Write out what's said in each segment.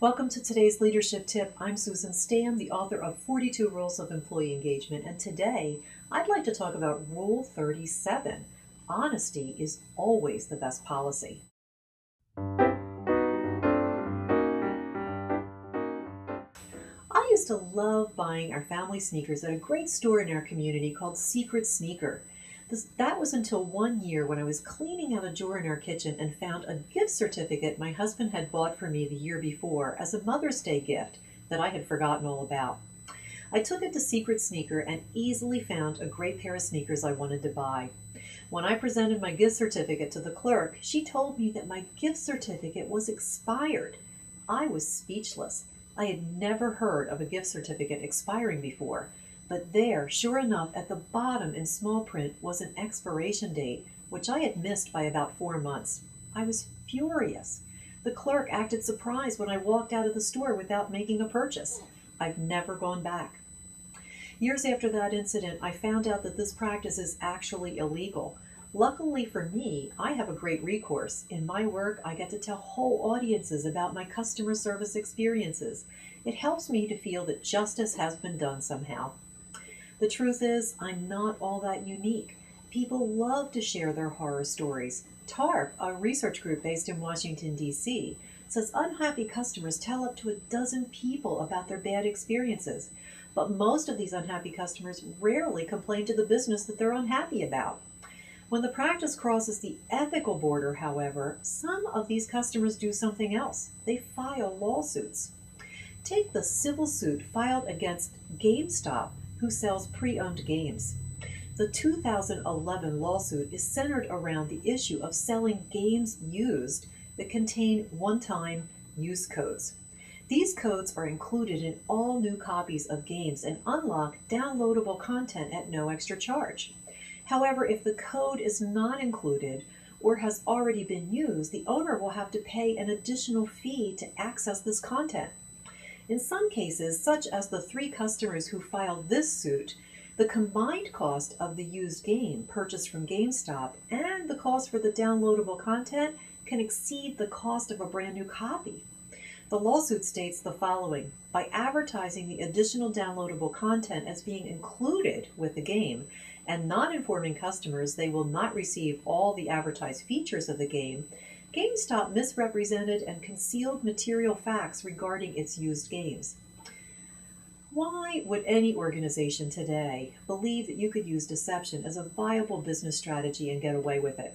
Welcome to today's leadership tip. I'm Susan Stamm, the author of 42 Rules of Employee Engagement, and today I'd like to talk about Rule 37. Honesty is always the best policy. I used to love buying our family sneakers at a great store in our community called Secret Sneaker. That was until one year when I was cleaning out a drawer in our kitchen and found a gift certificate my husband had bought for me the year before as a Mother's Day gift that I had forgotten all about. I took it to Secret Sneaker and easily found a great pair of sneakers I wanted to buy. When I presented my gift certificate to the clerk, she told me that my gift certificate was expired. I was speechless. I had never heard of a gift certificate expiring before. But there, sure enough, at the bottom in small print was an expiration date, which I had missed by about 4 months. I was furious. The clerk acted surprised when I walked out of the store without making a purchase. I've never gone back. Years after that incident, I found out that this practice is actually illegal. Luckily for me, I have a great recourse. In my work, I get to tell whole audiences about my customer service experiences. It helps me to feel that justice has been done somehow. The truth is, I'm not all that unique. People love to share their horror stories. TARP, a research group based in Washington, D.C., says unhappy customers tell up to a dozen people about their bad experiences. But most of these unhappy customers rarely complain to the business that they're unhappy about. When the practice crosses the ethical border, however, some of these customers do something else. They file lawsuits. Take the civil suit filed against GameStop, who sells pre-owned games. The 2011 lawsuit is centered around the issue of selling games used that contain one-time use codes. These codes are included in all new copies of games and unlock downloadable content at no extra charge. However, if the code is not included or has already been used, the owner will have to pay an additional fee to access this content. In some cases, such as the 3 customers who filed this suit, the combined cost of the used game purchased from GameStop and the cost for the downloadable content can exceed the cost of a brand new copy. The lawsuit states the following: by advertising the additional downloadable content as being included with the game and not informing customers they will not receive all the advertised features of the game, GameStop misrepresented and concealed material facts regarding its used games. Why would any organization today believe that you could use deception as a viable business strategy and get away with it?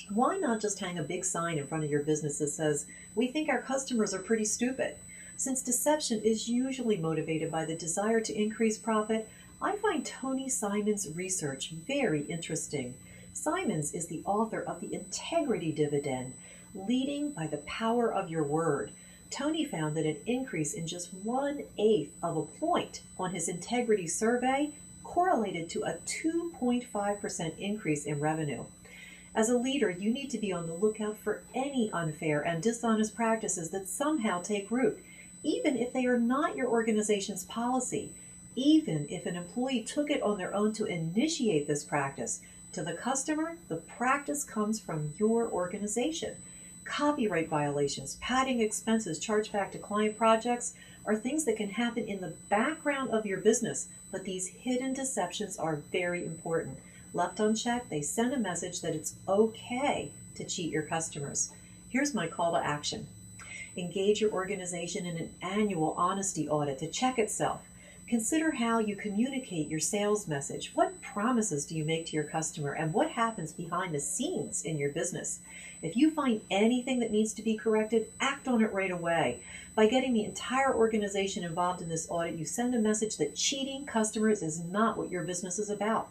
Why not just hang a big sign in front of your business that says, "We think our customers are pretty stupid"? Since deception is usually motivated by the desire to increase profit, I find Tony Simon's research very interesting. Simons is the author of The Integrity Dividend, Leading by the Power of Your Word. Tony found that an increase in just 1/8 of a point on his integrity survey correlated to a 2.5% increase in revenue. As a leader, you need to be on the lookout for any unfair and dishonest practices that somehow take root, even if they are not your organization's policy. Even if an employee took it on their own to initiate this practice, to the customer, the practice comes from your organization. Copyright violations, padding expenses charged back to client projects are things that can happen in the background of your business, but these hidden deceptions are very important. Left unchecked, they send a message that it's okay to cheat your customers. Here's my call to action. Engage your organization in an annual honesty audit to check itself. Consider how you communicate your sales message. What promises do you make to your customer, and what happens behind the scenes in your business? If you find anything that needs to be corrected, act on it right away. By getting the entire organization involved in this audit, you send a message that cheating customers is not what your business is about.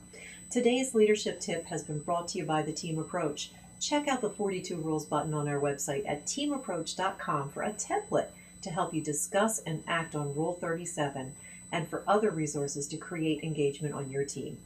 Today's leadership tip has been brought to you by the Team Approach. Check out the 42 Rules button on our website at teamapproach.com for a template to help you discuss and act on Rule 37 and for other resources to create engagement on your team.